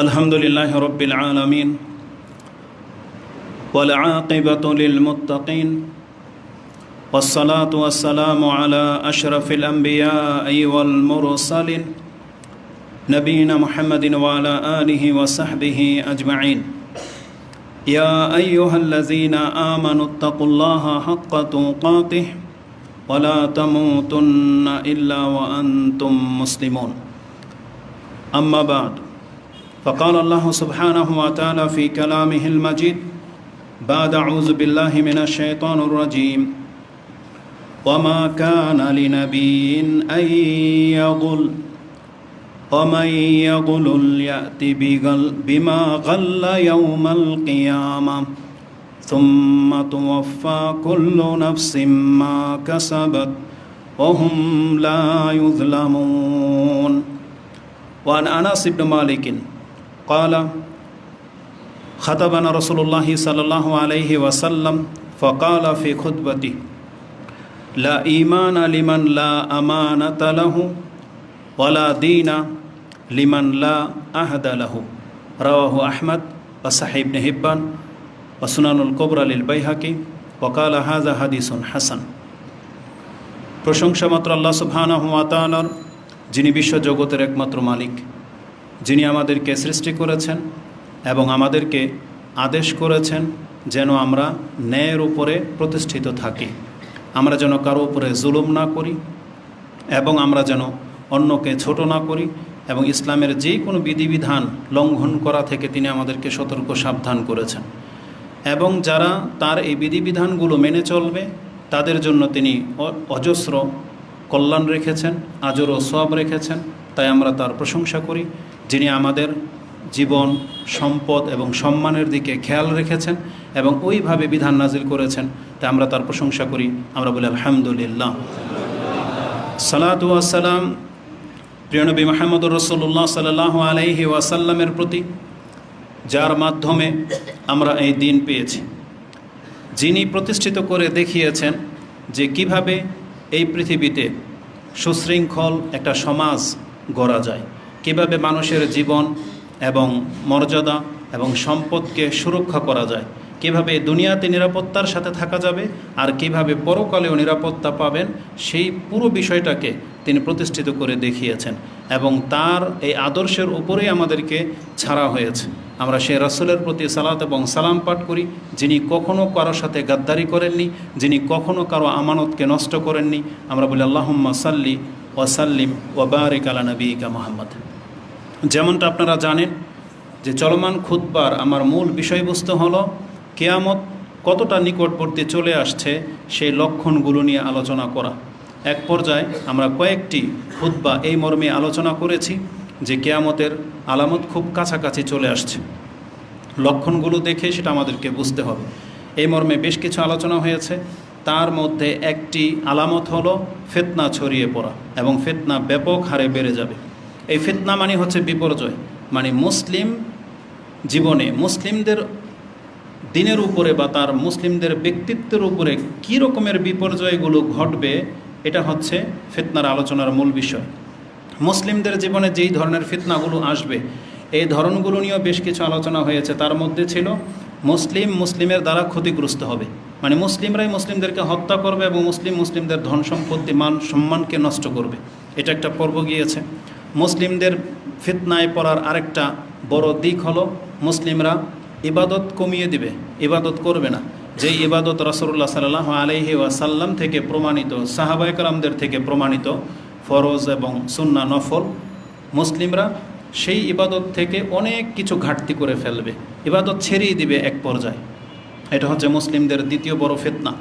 আলহামদুলিল্লাহি রাব্বিল আলামিন ওয়াল আকিবাতু লিল মুত্তাকিন ওয়াসসালাতু ওয়াসসালামু আলা আশরাফিল আমবিয়াই ওয়াল মুরসালিন নবিয়িনা মুহাম্মাদিন ওয়া আলা আলিহি ওয়া সাহবিহি আজমাইন। ইয়া আইয়ুহাল্লাযীনা আমানুত্তাকুল্লাহা হাক্কা তুকাতিহি ওয়া লা তামুতুন্না ইল্লা ওয়া আনতুম মুসলিমুন। আম্মা বা'দ। فقال الله سبحانه وتعالى في كلامه المجيد بعد أعوذ بالله من الشيطان الرجيم وما كان لنبي أن يغل ومن يغل يأت بما غل يوم القيامة ثم توفى كل نفس ما كسبت وهم لا يظلمون. وعن أنس بن مالك قال خطبنا رسول الله صلى الله عليه وسلم فقال في خطبته لا إيمان لمن لا أمانة له ولا دين لمن لا عهد له. رواه أحمد وصحيح ابن حبان وسنن الكبرى للبيهقي وقال هذا حديث حسن. প্রশংসা মাত্র আল্লাহ সুবহানাহু ওয়া তাআলার, যিনি বিশ্ব জগতের একমাত্র মালিক, যিনি আমাদেরকে সৃষ্টি করেছেন এবং আমাদেরকে আদেশ করেছেন যেন আমরা ন্যায়ের উপরে প্রতিষ্ঠিত থাকি, আমরা যেন কারো উপরে জুলুম না করি এবং আমরা যেন অন্যকে ছোট না করি, এবং ইসলামের যে কোনো বিধিবিধান লঙ্ঘন করা থেকে তিনি আমাদেরকে সতর্ক সাবধান করেছেন। এবং যারা তার এই বিধিবিধানগুলো মেনে চলবে তাদের জন্য তিনি অজস্র কল্যাণ রেখেছেন, আজর ও সওয়াব রেখেছেন। তাই আমরা তার প্রশংসা করি, যিনি আমাদের জীবন, সম্পদ এবং সম্মানের দিকে খেয়াল রেখেছেন এবং ওইভাবে বিধান নাজিল করেছেন। তাই আমরা তার প্রশংসা করি, আমরা বলি আলহামদুলিল্লাহ। সালাতু ওয়াস সালাম প্রিয় নবী মুহাম্মদুর রাসূলুল্লাহ সাল্লাল্লাহু আলাইহি ওয়াসাল্লামের প্রতি, যার মাধ্যমে আমরা এই দিন পেয়েছি, যিনি প্রতিষ্ঠিত করে দেখিয়েছেন যে কিভাবে এই পৃথিবীতে সুশৃঙ্খল একটা সমাজ গড়া যায়, কিভাবে মানুষের জীবন এবং মর্যাদা এবং সম্পদকে সুরক্ষা করা যায়, কিভাবে দুনিয়াতে নিরাপত্তার সাথে থাকা যাবে আর কিভাবে পরকালেও নিরাপত্তা পাবেন, সেই পুরো বিষয়টাকে তিনি প্রতিষ্ঠিত করে দেখিয়েছেন এবং তার এই আদর্শের উপরেই আমাদেরকে ছাড়া হয়েছে। আমরা সেই রাসূলের প্রতি সালাত এবং সালাম পাঠ করি, যিনি কখনও কারোর সাথে গাদ্দারি করেননি, যিনি কখনও কারো আমানতকে নষ্ট করেননি। আমরা বলি আল্লাহুম্মা সাল্লি ওয়া সাল্লিম ওয়া বারিক আলা নবিয়িকা মুহাম্মদ। যেমনটা আপনারা জানেন যে চলমান খুতবার আমার মূল বিষয়বস্তু হলো কিয়ামত কতটা নিকটবর্তী চলে আসছে সেই লক্ষণগুলো নিয়ে আলোচনা করা। এক পর্যায়ে আমরা কয়েকটি খুতবা এই মর্মে আলোচনা করেছি যে কিয়ামতের আলামত খুব কাছাকাছি চলে আসছে, লক্ষণগুলো দেখে সেটা আমাদেরকে বুঝতে হবে। এই মর্মে বেশ কিছু আলোচনা হয়েছে। তার মধ্যে একটি আলামত হলো ফিতনা ছড়িয়ে পড়া এবং ফিতনা ব্যাপক হারে বেড়ে যাবে। এই ফিতনা মানে হচ্ছে বিপর্যয়, মানে মুসলিম জীবনে মুসলিমদের দিনের উপরে বা তার মুসলিমদের ব্যক্তিত্বের উপরে কী রকমের বিপর্যয়গুলো ঘটবে, এটা হচ্ছে ফিতনার আলোচনার মূল বিষয়। মুসলিমদের জীবনে যেই ধরনের ফিতনাগুলো আসবে এই ধরনগুলো নিয়েও বেশ কিছু আলোচনা হয়েছে। তার মধ্যে ছিল মুসলিমের দ্বারা ক্ষতিগ্রস্ত হবে, মানে মুসলিমরাই মুসলিমদেরকে হত্যা করবে এবং মুসলিমদের ধন সম্পত্তি মান সম্মানকে নষ্ট করবে, এটা একটা পর্ব গিয়েছে। মুসলিমদের ফিতনায় পড়ার আরেকটা বড় দিক হলো মুসলিমরা ইবাদত কমিয়ে দিবে, ইবাদত করবে না। যেই ইবাদত রাসূলুল্লাহ সাল্লাল্লাহু আলাইহি ওয়াসাল্লাম থেকে প্রমাণিত, সাহাবায়ে কেরামদের থেকে প্রমাণিত ফরজ এবং সুন্নাহ নফল, মুসলিমরা সেই ইবাদত থেকে অনেক কিছু ঘাটতি করে ফেলবে, ইবাদত ছেড়েই দিবে এক পর্যায়ে। এটা হচ্ছে মুসলিমদের দ্বিতীয় বড় ফিতনা।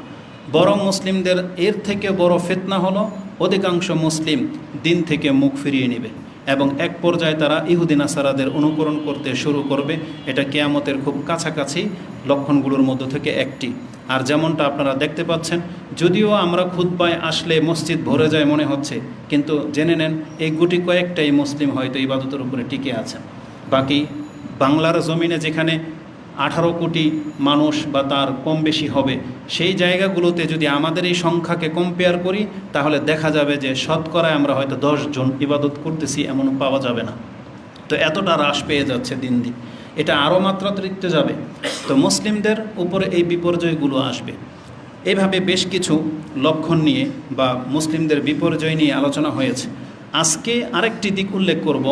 বরং মুসলিমদের এর থেকে বড় ফিতনা হলো অধিকাংশ মুসলিম দিন থেকে মুখ ফিরিয়ে নেবে এবং এক পর্যায়ে তারা ইহুদি নাসারাদের অনুকরণ করতে শুরু করবে। এটা কিয়ামতের খুব কাছাকাছি লক্ষণগুলোর মধ্য থেকে একটি। আর যেমনটা আপনারা দেখতে পাচ্ছেন, যদিও আমরা খুতবায় আসলে মসজিদ ভরে যায় মনে হচ্ছে, কিন্তু জেনে নেন এই গুটি কয়েকটাই মুসলিম হয়তো ইবাদতের উপরে টিকে আছেন। বাকি বাংলার জমিনে যেখানে 18 কোটি মানুষ বা তার কম বেশি হবে, সেই জায়গাগুলোতে যদি আমাদের এই সংখ্যাকে কম্পেয়ার করি তাহলে দেখা যাবে যে শতকরায় আমরা হয়তো 10 জন ইবাদত করতেছি এমন পাওয়া যাবে না। তো এতটা হ্রাস পেয়ে যাচ্ছে দিন দিন, এটা আরও মাত্রাতিরিক্ত যাবে। তো মুসলিমদের উপরে এই বিপর্যয়গুলো আসবে। এইভাবে বেশ কিছু লক্ষণ নিয়ে বা মুসলিমদের বিপর্যয় নিয়ে আলোচনা হয়েছে। আজকে আরেকটি দিক উল্লেখ করব,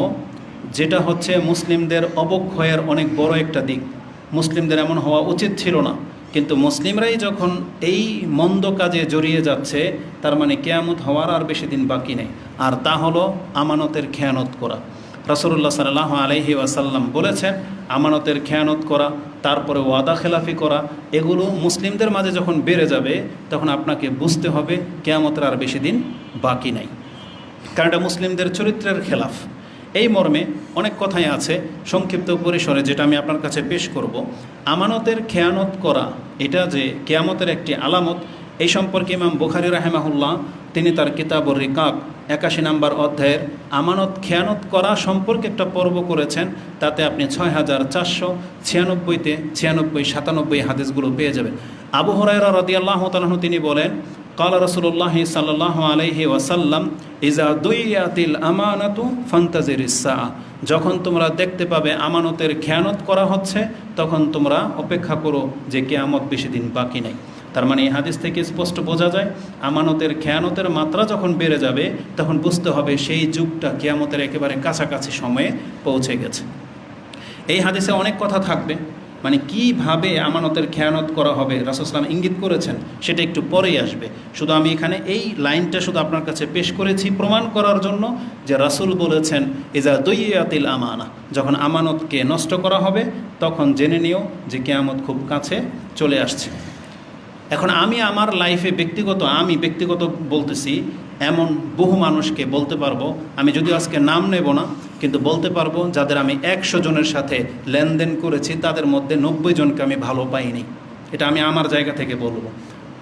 যেটা হচ্ছে মুসলিমদের অবক্ষয়ের অনেক বড় একটা দিক। মুসলিমদের এমন হওয়া উচিত ছিল না, কিন্তু মুসলিমরাই যখন এই মন্দ কাজে জড়িয়ে যাচ্ছে, তার মানে কিয়ামত হওয়ার আর বেশি দিন বাকি নেই। আর তা হলো আমানতের খেয়ানত করা। রাসূলুল্লাহ সাল্লাল্লাহু আলাইহি ওয়াসাল্লাম বলেছেন, আমানতের খেয়ানত করা, তারপরে ওয়াদা খেলাফি করা, এগুলো মুসলিমদের মাঝে যখন বেড়ে যাবে তখন আপনাকে বুঝতে হবে কিয়ামতের আর বেশি দিন বাকি নাই, কারণ এটা মুসলিমদের চরিত্রের খেলাফ। এই মর্মে অনেক কথাই আছে, সংক্ষিপ্ত পরিসরে যেটা আমি আপনার কাছে পেশ করব। আমানতের খেয়ানত করা এটা যে কিয়ামতের একটি আলামত, এই সম্পর্কে ইমাম বুখারী রাহিমাহুল্লাহ তিনি তার কিতাবুর রিকাক 81 নম্বর অধ্যায়ের আমানত খেয়ানত করা সম্পর্কে একটা পর্ব করেছেন। তাতে আপনি 6496 96 97 হাদিসগুলো পেয়ে যাবেন। আবু হুরায়রা রাদিয়াল্লাহু তাআলা আনহু তিনি বলেন, ক্বালা রাসূলুল্লাহ সাল্লাল্লাহু আলাইহি ওয়াসাল্লাম, ইযা দুইয়াতিল আমানাতু ফান্তাজিরিস সাআ, যখন তোমরা দেখতে পাবে আমানতের খেয়ানত করা হচ্ছে তখন তোমরা অপেক্ষা করো যে কিয়ামত বেশি দিন বাকি নেই। তার মানে এই হাদিস থেকে স্পষ্ট বোঝা যায় আমানতের খেয়ানতের মাত্রা যখন বেড়ে যাবে তখন বুঝতে হবে সেই যুগটা কিয়ামতের একেবারে কাছাকাছি সময়ে পৌঁছে গেছে। এই হাদিসে অনেক কথা থাকবে, মানে কিভাবে আমানতের খেয়ানত করা হবে রাসূল সাল্লাল্লাহু আলাইহি ওয়াসাল্লাম ইঙ্গিত করেছেন সেটা একটু পরেই আসবে। শুধু আমি এখানে এই লাইনটা শুধু আপনার কাছে পেশ করেছি প্রমাণ করার জন্য যে রাসূল বলেছেন, ইজা দুইয়াতিল আমানা, যখন আমানতকে নষ্ট করা হবে তখন জেনে নিও যে কিয়ামত খুব কাছে চলে আসছে। এখন আমি আমার লাইফে ব্যক্তিগত বলতেছি, এমন বহু মানুষকে বলতে পারবো, আমি যদিও আজকে নাম নেব না, কিন্তু বলতে পারবো যাদের আমি 100 জনের সাথে লেনদেন করেছি তাদের মধ্যে 90 জনকে আমি ভালো পাইনি। এটা আমি আমার জায়গা থেকে বলবো।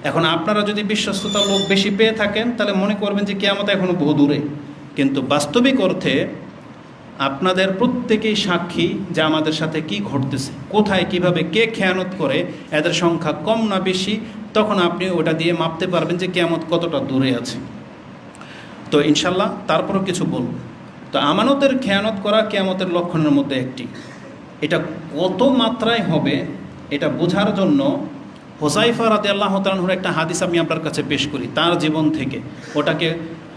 এখন আপনারা যদি বিশ্বস্ততার লোক বেশি পেয়ে থাকেন তাহলে মনে করবেন যে কিয়ামত এখনও বহু দূরে, কিন্তু বাস্তবিক অর্থে আপনাদের প্রত্যেকেই সাক্ষী যে আমাদের সাথে কি ঘটতেছে, কোথায় কিভাবে কে খেয়ানত করে, এদের সংখ্যা কম না বেশি, তখন আপনি ওটা দিয়ে মাপতে পারবেন যে কিয়ামত কতটা দূরে আছে। তো ইনশাল্লাহ তারপরও কিছু বলব। তো আমানতের খেয়ানত করা কিয়ামতের লক্ষণের মধ্যে একটি। এটা কত মাত্রায় হবে এটা বোঝার জন্য হুযায়ফা রাদিয়াল্লাহু তাআলা আনহুর একটা হাদিস আমি আপনার কাছে পেশ করি তার জীবন থেকে।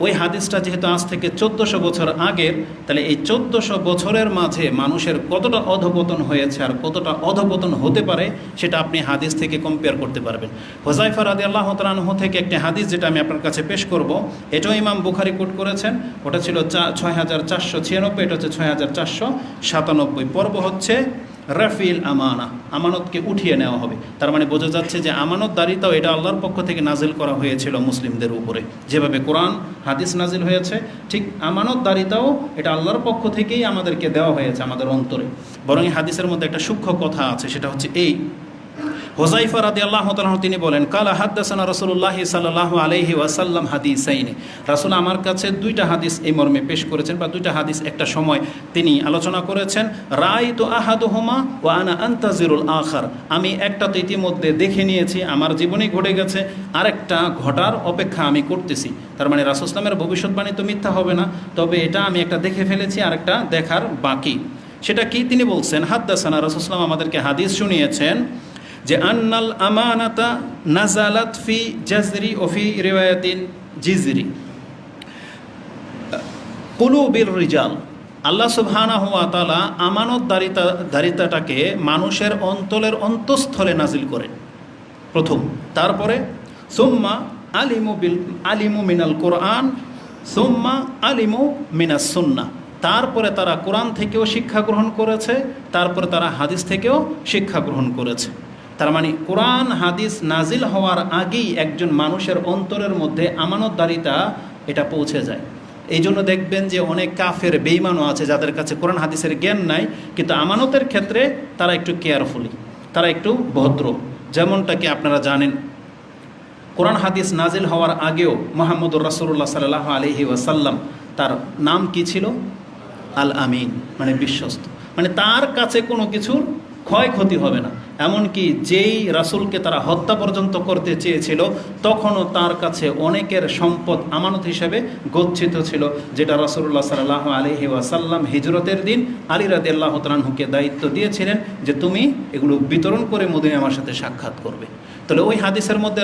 ওই হাদিসটা যেহেতু আজ থেকে 1400 বছর আগের, তাহলে এই 1400 বছরের মাঝে মানুষের কতটা অধপতন হয়েছে আর কতটা অধপতন হতে পারে সেটা আপনি হাদিস থেকে কম্পেয়ার করতে পারবেন। হুযায়ফা রাদিয়াল্লাহু তাআলা আনহু থেকে একটি হাদিস যেটা আমি আপনার কাছে পেশ করব, এটাও ইমাম বুখারী কোট করেছেন। ওটা ছিল 6496, এটা হচ্ছে 6497। পর্ব হচ্ছে রাফিল আমানা, আমানতকে উঠিয়ে নেওয়া হবে। তার মানে বোঝা যাচ্ছে যে আমানতদারিতাও এটা আল্লাহর পক্ষ থেকে নাজিল করা হয়েছিল মুসলিমদের উপরে। যেভাবে কোরআন হাদিস নাজিল হয়েছে, ঠিক আমানতদারিতাও এটা আল্লাহর পক্ষ থেকেই আমাদেরকে দেওয়া হয়েছে আমাদের অন্তরে। বরং এই হাদিসের মধ্যে একটা সূক্ষ্ম কথা আছে, সেটা হচ্ছে এই, হুযায়ফা রাদিয়াল্লাহু তাআলা তিনি বলেন, কালা হাদাসানা রাসূলুল্লাহ সাল্লাল্লাহু আলাইহি ওয়াসাল্লাম হাদিসাইনি, রাসূল আমার কাছে 2টা হাদিস এই মর্মে পেশ করেছেন, বা 2টা হাদিস একটা সময় তিনি আলোচনা করেছেন। রাআইতু আহাদুহুমা ওয়া আনা আনতাজিরুল আখার, আমি একটা তো ইতিমধ্যে দেখে নিয়েছি, আমার জীবনে ঘটে গেছে, আরেকটা ঘটার অপেক্ষা আমি করতেছি। তার মানে রাসূল সাল্লাল্লাহু আলাইহি ওয়াসাল্লামের ভবিষ্যৎবাণী তো মিথ্যা হবে না, তবে এটা আমি একটা দেখে ফেলেছি, আরেকটা দেখার বাকি। সেটা কি তিনি বলছেন, হাদাসানা, রাসূল সাল্লাল্লাহু আলাইহি ওয়াসাল্লাম আমাদেরকে হাদিস শুনিয়েছেন যে আন্নাল আমানাতা নাজালাত ফি জাজরি ও ফি রিওয়ায়াতিন জিজরি কুলুবির রিজাল, আল্লাহ সুবহানাহু ওয়া তাআলা আমানতদারিতাটাকে মানুষের অন্তঃস্থলে নাজিল করেন প্রথম, তারপরে সুম্মা আলিমু মিনাল কোরআন সুম্মা আলিমু মিনাস সুন্নাহ, তারপরে তারা কোরআন থেকেও শিক্ষা গ্রহণ করেছে, তারপরে তারা হাদিস থেকেও শিক্ষা গ্রহণ করেছে। তার মানে কোরআন হাদিস নাজিল হওয়ার আগেই একজন মানুষের অন্তরের মধ্যে আমানতদারিতা এটা পৌঁছে যায়। এই জন্য দেখবেন যে অনেক কাফের বেঈমানও আছে যাদের কাছে কোরআন হাদিসের জ্ঞান নাই, কিন্তু আমানতের ক্ষেত্রে তারা একটু কেয়ারফুলি, তারা একটু ভদ্র। যেমনটা কি আপনারা জানেন, কোরআন হাদিস নাজিল হওয়ার আগেও মুহাম্মদুর রাসূলুল্লাহ সাল্লাল্লাহু আলাইহি ওয়াসাল্লাম তার নাম কি ছিল? আল আমিন, মানে বিশ্বস্ত। মানে তার কাছে কোনো কিছুর ক্ষয়ক্ষতি হবে না। এমনকি যেই রাসূলকে তারা হত্যা পর্যন্ত করতে চেয়েছিল তখনও তার কাছে অনেকের সম্পদ আমানত হিসেবে গচ্ছিত ছিল, যেটা রাসূলুল্লাহ সাল্লাল্লাহু আলাইহি ওয়াসাল্লাম হিজরতের দিন আলী রাদিয়াল্লাহু তাআলা আনহুকে দায়িত্ব দিয়েছিলেন যে তুমি এগুলো বিতরণ করে মদিনায় আমার সাথে সাক্ষাৎ করবে। তাহলে ওই হাদিসের মধ্যে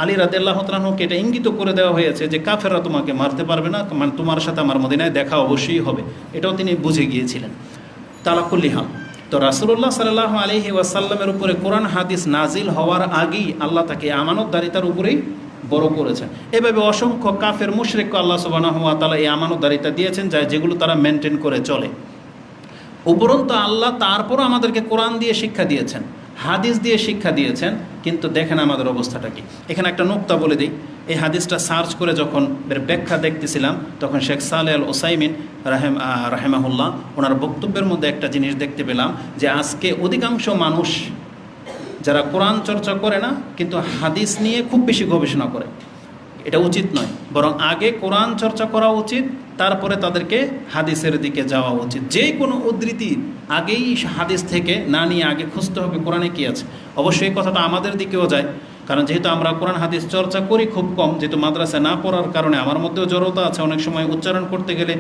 আলী রাদিয়াল্লাহু তাআলা আনহুকে এটা ইঙ্গিত করে দেওয়া হয়েছে যে কাফেররা তোমাকে মারতে পারবে না, মানে তোমার সাথে আমার মদিনায় দেখা অবশ্যই হবে, এটাও তিনি বুঝে গিয়েছিলেন। তালা কুল্লি হাল, তো রাসূলুল্লাহ সাল্লাল্লাহু আলাইহি ওয়াসাল্লামের উপরে কোরআন হাদিস নাজিল হওয়ার আগেই আল্লাহ তাকে আমানতদারিতার উপরেই বড় করেছেন। এভাবে অসংখ্য কাফের মুশরিককে আল্লাহ সুবহানাহু ওয়া তাআলা এই আমানতদারিতা দিয়েছেন যেগুলো তারা মেনটেন করে চলে। উপরন্তু আল্লাহ তারপরও আমাদেরকে কোরআন দিয়ে শিক্ষা দিয়েছেন, হাদিস দিয়ে শিক্ষা দিয়েছেন, কিন্তু দেখেন আমাদের অবস্থাটা কি। এখানে একটা নুকতা বলে দিই, এই হাদিসটা সার্চ করে যখন এর ব্যাখ্যা দেখতেছিলাম তখন শেখ সালেহ আল ওসাইমিন রাহেমাহুল্লাহ ওনার বক্তব্যের মধ্যে একটা জিনিস দেখতে পেলাম যে আজকে অধিকাংশ মানুষ যারা কোরআন চর্চা করে না কিন্তু হাদিস নিয়ে খুব বেশি গবেষণা করে, এটা উচিত নয়, বরং আগে কোরআন চর্চা করা উচিত, তারপরে তাদেরকে হাদিসের দিকে যাওয়া উচিত। যে কোনো উদ্ধৃতি আগেই হাদিস থেকে না নিয়ে আগে খুঁজতে হবে কোরআনে কী আছে। অবশ্যই এই কথাটা আমাদের দিকেও যায়, কারণ যেহেতু আমরা কোরআন হাদিস চর্চা করি খুব কম, যেহেতু মাদ্রাসায় না পড়ার কারণে আমার মধ্যেও জড়তা আছে, অনেক সময় উচ্চারণ করতে গেলে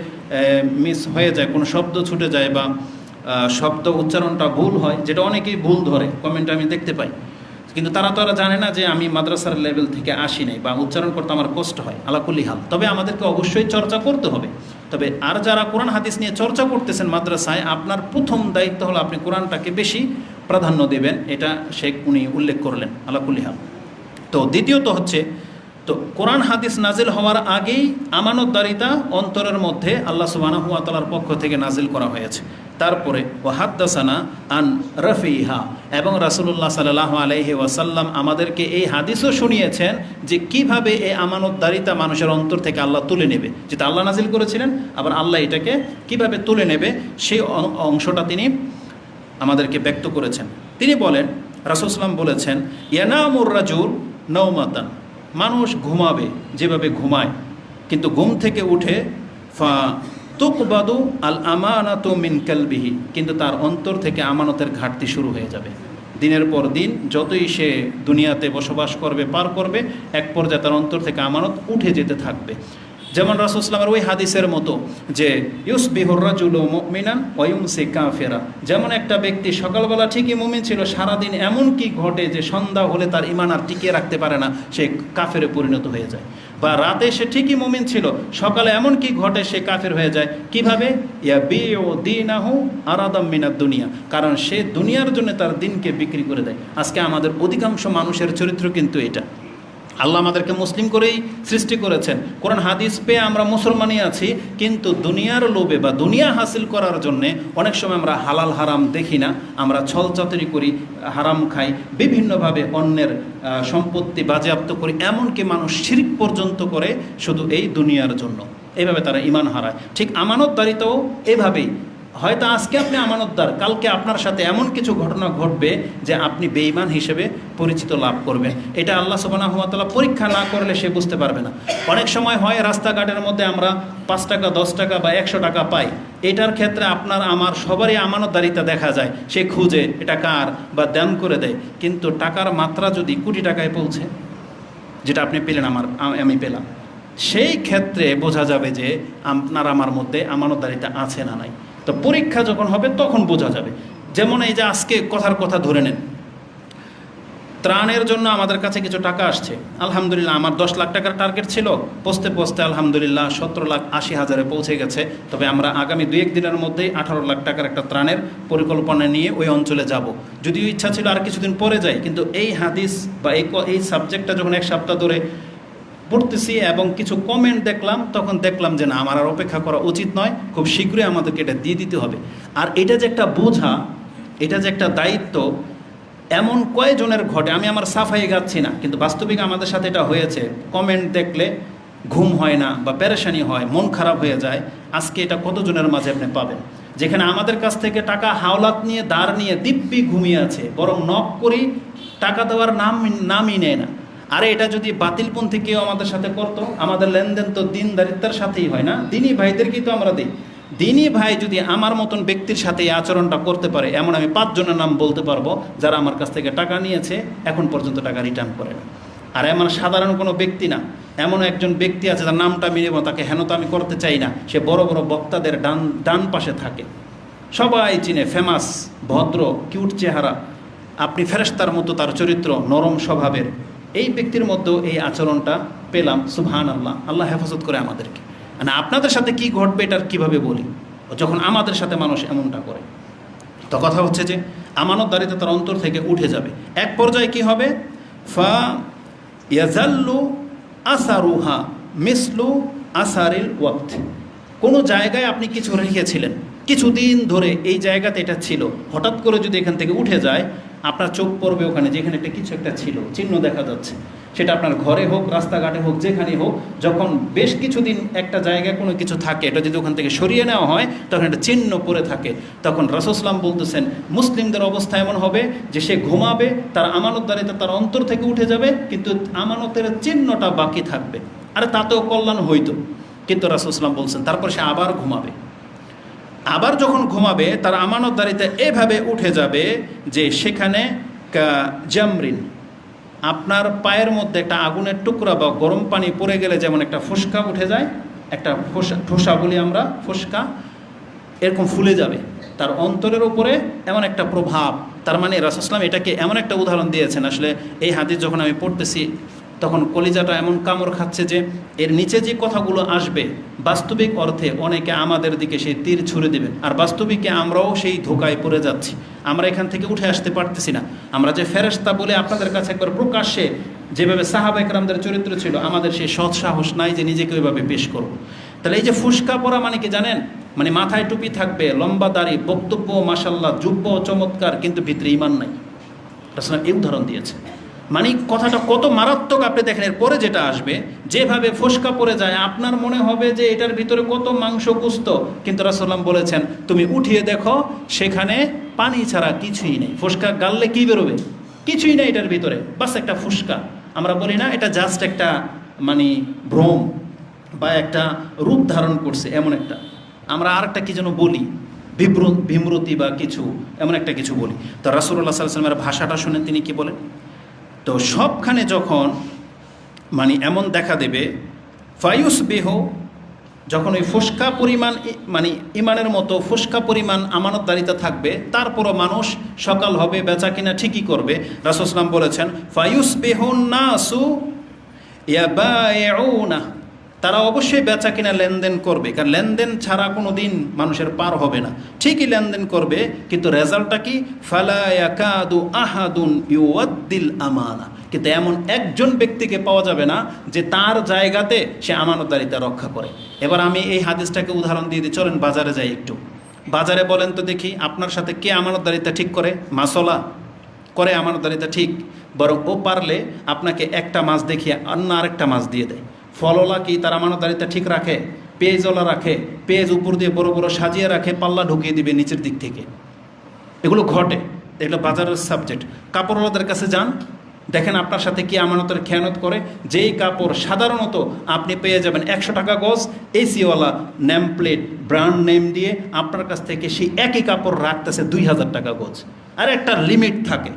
মিস হয়ে যায়, কোনো শব্দ ছুটে যায় বা শব্দ উচ্চারণটা ভুল হয়, যেটা অনেকেই ভুল ধরে, কমেন্টে আমি দেখতে পাই। কিন্তু তারা জানে না যে আমি মাদ্রাসার লেভেল থেকে আসি নাই বা উচ্চারণ করতে আমার কষ্ট হয়, আলাকুল্লি হাল। তবে আমাদেরকে অবশ্যই চর্চা করতে হবে। তবে আর যারা কোরআন হাদিস নিয়ে চর্চা করতেছেন মাদ্রাসায়, আপনার প্রথম দায়িত্ব হলো আপনি কোরআনটাকে বেশি প্রাধান্য দেবেন, এটা শেখ উনি উল্লেখ করলেন, আলাকুল্লি হাল। তো দ্বিতীয়ত হচ্ছে, তো কোরআন হাদিস নাজিল হওয়ার আগেই আমানতদারিতা অন্তরের মধ্যে আল্লাহ সুবহানাহু ওয়া তাআলার পক্ষ থেকে নাজিল করা হয়েছে। তারপরে ওয়াহাদ্দাসানা আন রফিহা, এবং রাসূলুল্লাহ সাল্লাল্লাহু আলাইহি ওয়াসাল্লাম আমাদেরকে এই হাদিসও শুনিয়েছেন যে কিভাবে এই আমানতদারিতা মানুষের অন্তর থেকে আল্লাহ তুলে নেবে, যেটা আল্লাহ নাজিল করেছিলেন, আবার আল্লাহ এটাকে কিভাবে তুলে নেবে সেই অংশটা তিনি আমাদেরকে ব্যক্ত করেছেন। তিনি বলেন, রাসূল সাল্লাম বলেছেন, ইয়ানামুর রাজুল নাওমাতান, মানুষ ঘুমাবে যেভাবে ঘুমায়, কিন্তু ঘুম থেকে উঠে ফা তুকবাদু আল আমানাতু মিন কালবিহি, কিন্তু তার অন্তর থেকে আমানতের ঘাটতি শুরু হয়ে যাবে। দিনের পর দিন যতই সে দুনিয়াতে বসবাস করবে, পার করবে, এক পর্যায়ে তার অন্তর থেকে আমানত উঠে যেতে থাকবে। যেমন রাসূল সাল্লাল্লাহু আলাইহি ওই হাদিসের মতো যে ইউসবিহুর রাজুলু মুমিনান ওয়া ইউমসি কাফিরা, যেমন একটা ব্যক্তি সকালবেলা ঠিকই মুমিন ছিল, সারাদিন এমন কি ঘটে যে সন্ধ্যা হলে তার ঈমান আর টিকিয়ে রাখতে পারে না, সে কাফেরে পরিণত হয়ে যায়। বা রাতে সে ঠিকই মুমিন ছিল, সকালে এমন কি ঘটে সে কাফের হয়ে যায়। কিভাবে? ইয়াবিউ দীনাহু আরাদাম মিনাদ দুনিয়া, কারণ সে দুনিয়ার জন্য তার দিনকে বিক্রি করে দেয়। আজকে আমাদের অধিকাংশ মানুষের চরিত্র কিন্তু এটা। আল্লাহ আমাদেরকে মুসলিম করেই সৃষ্টি করেছেন, কোরআন হাদিস পেয়ে আমরা মুসলমানই আছি, কিন্তু দুনিয়ার লোভে বা দুনিয়া হাসিল করার জন্যে অনেক সময় আমরা হালাল হারাম দেখি না, আমরা ছলচাতুরি করি, হারাম খাই, বিভিন্নভাবে অন্যের সম্পত্তি বাজেয়াপ্ত করি, এমনকি মানুষ শিরক পর্যন্ত করে শুধু এই দুনিয়ার জন্য। এইভাবে তারা ঈমান হারায়। ঠিক আমানতদারিতাও এভাবেই, হয়তো আজকে আপনি আমানতদার, কালকে আপনার সাথে এমন কিছু ঘটনা ঘটবে যে আপনি বেঈমান হিসেবে পরিচিত লাভ করবেন। এটা আল্লাহ সুবহানাহু ওয়া তাআলা পরীক্ষা না করলে সে বুঝতে পারবে না। অনেক সময় হয় রাস্তাঘাটের মধ্যে আমরা 5 টাকা 10 টাকা বা 100 টাকা পাই, এটার ক্ষেত্রে আপনার আমার সবারই আমানতদারিতা দেখা যায়, সে খুঁজে এটা কার বা দান করে দেয়। কিন্তু টাকার মাত্রা যদি কোটি টাকায় পৌঁছে, যেটা আপনি পেলেন, আমি পেলাম, সেই ক্ষেত্রে বোঝা যাবে যে আপনার আমার মধ্যে আমানতদারিতা আছে না নাই। তো পরীক্ষা যখন হবে তখন বোঝা যাবে। যেমন এই যে আজকে কথার কথা ধরে নেন, ত্রাণের জন্য আমাদের কাছে কিছু টাকা আসছে, আলহামদুলিল্লাহ আমার 10 লাখ টাকার টার্গেট ছিল, পৌঁছতে আলহামদুলিল্লাহ 17,80,000-এ পৌঁছে গেছে। তবে আমরা আগামী 2-1 দিনের মধ্যেই 18 লাখ টাকার একটা ত্রাণের পরিকল্পনা নিয়ে ওই অঞ্চলে যাব। যদিও ইচ্ছা ছিল আর কিছুদিন পরে যাই, কিন্তু এই হাদিস বা এই সাবজেক্টটা যখন 1 সপ্তাহ ধরে পড়তেছি এবং কিছু কমেন্ট দেখলাম, তখন দেখলাম যে না, আমার আর অপেক্ষা করা উচিত নয়, খুব শীঘ্রই আমাদেরকে এটা দিয়ে দিতে হবে। আর এটা যে একটা বোঝা, এটা যে একটা দায়িত্ব, এমন কয়জনের ঘটে, আমি আমার সাফাই গাচ্ছি না, কিন্তু বাস্তবিক আমাদের সাথে এটা হয়েছে। কমেন্ট দেখলে ঘুম হয় না বা পেরেশানি হয়, মন খারাপ হয়ে যায়। আজকে এটা কতজনের মাঝে আপনি পাবেন, যেখানে আমাদের কাছ থেকে টাকা হাওলাত নিয়ে দাঁড় নিয়ে দিব্যি ঘুমিয়ে আছে, বরং নক করি টাকা দেওয়ার নামই নেয় না। আরে এটা যদি বাতিলপন্থী কেউ আমাদের সাথে করতো, আমাদের লেনদেন তো দিনদারিত্বের সাথেই হয় না, দিনই ভাইদেরকেই তো আমরা দিই। দিনী ভাই যদি আমার মতন ব্যক্তির সাথে এই আচরণটা করতে পারে, এমন আমি 5 জনের নাম বলতে পারবো যারা আমার কাছ থেকে টাকা নিয়েছে এখন পর্যন্ত টাকা রিটার্ন করে না। আর এমন সাধারণ কোনো ব্যক্তি না, এমন একজন ব্যক্তি আছে তার নামটা আমি নেব, তাকে হেন তো আমি করতে চাই না, সে বড় বড় বক্তাদের ডান পাশে থাকে, সবাই চিনে, ফেমাস, ভদ্র, কিউট চেহারা, আপনি ফেরেশতার মতো তার চরিত্র, নরম স্বভাবের, এই ব্যক্তির মধ্যেও এই আচরণটা পেলাম। সুবহানাল্লাহ, আল্লাহ হেফাজত করে আমাদেরকে। মানে আপনাদের সাথে কি ঘটবে এটার কিভাবে বলি, যখন আমাদের সাথে মানুষ এমনটা করে। তো কথা হচ্ছে যে আমানতদারিতা তার অন্তর থেকে উঠে যাবে। এক পর্যায়ে কি হবে, ফা ইয়াজাল্লু আসারুহা মিসলু আসারিল ওয়াক্ত। কোনো জায়গায় আপনি কিছু রেখেছিলেন, কিছুদিন ধরে এই জায়গাতে এটা ছিল, হঠাৎ করে যদি এখান থেকে উঠে যায়, আপনার চোখ পড়বে ওখানে যেখানে একটা কিছু একটা ছিল, চিহ্ন দেখা যাচ্ছে, সেটা আপনার ঘরে হোক, রাস্তাঘাটে হোক, যেখানে হোক। যখন বেশ কিছুদিন একটা জায়গায় কোনো কিছু থাকে, এটা যদি ওখান থেকে সরিয়ে নেওয়া হয়, তখন একটা চিহ্ন পড়ে থাকে। তখন রাসূল সাল্লাল্লাহু আলাইহি ওয়াসাল্লাম বলতেছেন, মুসলিমদের অবস্থা এমন হবে যে সে ঘুমাবে, তার আমানতদারিতা তার অন্তর থেকে উঠে যাবে, কিন্তু আমানতের চিহ্নটা বাকি থাকবে। আরে তাতেও কল্যাণ হইতো, কিন্তু রাসূল সাল্লাল্লাহু আলাইহি ওয়াসাল্লাম বলছেন তারপর সে আবার ঘুমাবে। আবার যখন ঘুমাবে তার আমানতদারিতা এভাবে উঠে যাবে যে সেখানে জামরিন, আপনার পায়ের মধ্যে একটা আগুনের টুকরা বা গরম পানি পড়ে গেলে যেমন একটা ফোসকা উঠে যায়, একটা ঠোসা বলি আমরা, ফোসকা, এরকম ফুলে যাবে তার অন্তরের উপরে, এমন একটা প্রভাব। তার মানে রাসূল সাল্লাল্লাহু আলাইহি ওয়াসাল্লাম এটাকে এমন একটা উদাহরণ দিয়েছেন, আসলে এই হাদিস যখন আমি পড়তেছি তখন কলিজাটা এমন কামড় খাচ্ছে যে এর নিচে যে কথাগুলো আসবে বাস্তবিক অর্থে অনেকে আমাদের দিকে সেই তীর ছুঁড়ে দেবেন, আর বাস্তবিকে আমরাও সেই ধোকায় পড়ে যাচ্ছি। আমরা এখান থেকে উঠে আসতে পারতেছি না। আমরা যে ফেরেশতা বলে আপনাদের কাছে একবার প্রকাশ্যে যেভাবে সাহাবা একরামদের চরিত্র ছিল, আমাদের সেই সৎ সাহস নাই যে নিজেকে ওইভাবে পেশ করব। তাহলে এই যে ফুসকা পরা মানে কি জানেন, মানে মাথায় টুপি থাকবে, লম্বা দাড়ি, বক্তব্য মাশাল্লাহ, যুব্য চমৎকার, কিন্তু ভিতরে ঈমান নাই। রাসূল এই উদাহরণ দিয়েছে। মানে কথাটা কত মারাত্মক আপনি দেখেন। এরপরে যেটা আসবে, যেভাবে ফোসকা পড়ে যায় আপনার মনে হবে যে এটার ভিতরে কত মাংস কুস্ত, কিন্তু রাসূলুল্লাহ বলেছেন তুমি উঠিয়ে দেখো সেখানে পানি ছাড়া কিছুই নেই। ফোসকা গাললে কি বেরোবে? কিছুই নেই এটার ভিতরে, বাস একটা ফুসকা। আমরা বলি না এটা জাস্ট একটা মানে ভ্রম বা একটা রূপ ধারণ করছে এমন একটা, আমরা আর একটা কি যেন বলি, বিমূর্তি বা কিছু, এমন একটা কিছু বলি। তো রাসূলুল্লাহ সাল্লাল্লাহু আলাইহি ওয়াসাল্লামের ভাষাটা শুনেন তিনি কি বলেন। তো সবখানে যখন মানে এমন দেখা দেবে, ফায়ুস বেহ, যখন ওই ফুসকা পরিমাণ মানে ইমানের মতো ফুসকা পরিমাণ আমানতদারিতা থাকবে, তারপরও মানুষ সকাল হবে, বেচা কিনা ঠিকই করবে। রাসূল সাল্লাল্লাহু আলাইহি ওয়াসাল্লাম বলেছেন ফায়ুস বেহুন নাসু ইয়াবাইউনা, তারা অবশ্যই বেচা কিনা লেনদেন করবে, কারণ লেনদেন ছাড়া কোনো দিন মানুষের পার হবে না। ঠিকই লেনদেন করবে, কিন্তু রেজাল্টটা কি, ফালা ইয়াকাদু আহাদুন ইউয়াদ্দিল আমানা, কিন্তু এমন একজন ব্যক্তিকে পাওয়া যাবে না যে তার জায়গাতে সে আমানতদারিতা রক্ষা করে। এবার আমি এই হাদিসটাকে উদাহরণ দিয়ে দিই, চলেন বাজারে যাই একটু। বাজারে বলেন তো দেখি আপনার সাথে কে আমানতদারিতা ঠিক করে? মাসলা করে আমানতদারিতা ঠিক, বরং ও পারলে আপনাকে একটা মাছ দেখিয়ে অন্য আরেকটা মাছ দিয়ে দেয়। ফলওয়ালা কি তার আমানতদারিতা ঠিক রাখে? পেঁয়াজওয়ালা রাখে, পেঁয়াজ উপর দিয়ে বড় বড় সাজিয়ে রাখে, পাল্লা ঢুকিয়ে দিবে নিচের দিক থেকে। এগুলো ঘটে, এগুলো বাজারের সাবজেক্ট। কাপড়ওয়ালাদের কাছে যান, দেখেন আপনার সাথে কি আমানতের খেয়ানত করে। যেই কাপড় সাধারণত আপনি পেয়ে যাবেন 100 টাকা গজ, এসিওয়ালা নেম প্লেট ব্র্যান্ড নেম দিয়ে আপনার কাছ থেকে সেই একই কাপড় রাখতেছে 2000 টাকা গজ। আর একটা লিমিট থাকে।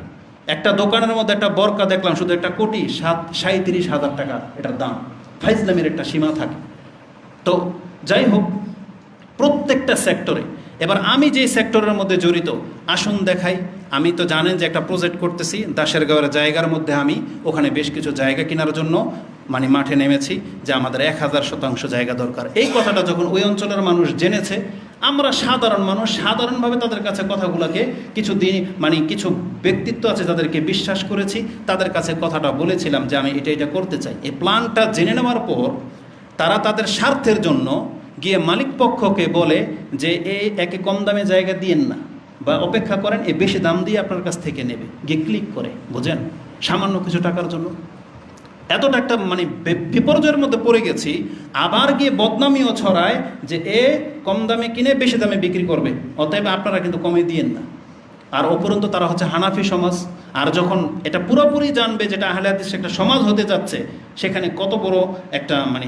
একটা দোকানের মধ্যে একটা বরকা দেখলাম, শুধু একটা কোটি 37,000 টাকা এটার দাম। ফাইজলামের একটা সীমা থাকে। তো যাই হোক, প্রত্যেকটা সেক্টরে। এবার আমি যে সেক্টরের মধ্যে জড়িত, আসুন দেখাই। আমি তো জানেন যে একটা প্রজেক্ট করতেছি দাসেরগাঁওয়ের জায়গার মধ্যে, আমি ওখানে বেশ কিছু জায়গা কেনার জন্য মানে মাঠে নেমেছি, যে আমাদের 1000% জায়গা দরকার। এই কথাটা যখন ওই অঞ্চলের মানুষ জেনেছে, আমরা সাধারণ মানুষ সাধারণভাবে তাদের কাছে কথাগুলোকে কিছু দিন মানে কিছু ব্যক্তিত্ব আছে যাদেরকে বিশ্বাস করেছি, তাদের কাছে কথাটা বলেছিলাম যে আমি এটা করতে চাই। এই প্ল্যানটা জেনে নেওয়ার পর তারা তাদের স্বার্থের জন্য গিয়ে মালিক পক্ষকে বলে যে এই একে কম দামে জায়গা দিয়েন না, বা অপেক্ষা করেন, এ বেশি দাম দিয়ে আপনার কাছ থেকে নেবে, গিয়ে ক্লিক করে, বুঝেন, সামান্য কিছু টাকার জন্য। এতটা একটা মানে বিপর্যয়ের মধ্যে পড়ে গেছি। আবার গিয়ে বদনামিও ছড়ায় যে এ কম দামে কিনে বেশি দামে বিক্রি করবে, অতএব আপনারা কিন্তু কমে দিয়েন না। আর অপরন্ত তারা হচ্ছে হানাফি সমাজ। আর যখন এটা পুরোপুরি জানবে যেটা আহলে হাদিস একটা সমাজ হতে যাচ্ছে, সেখানে কত বড় একটা মানে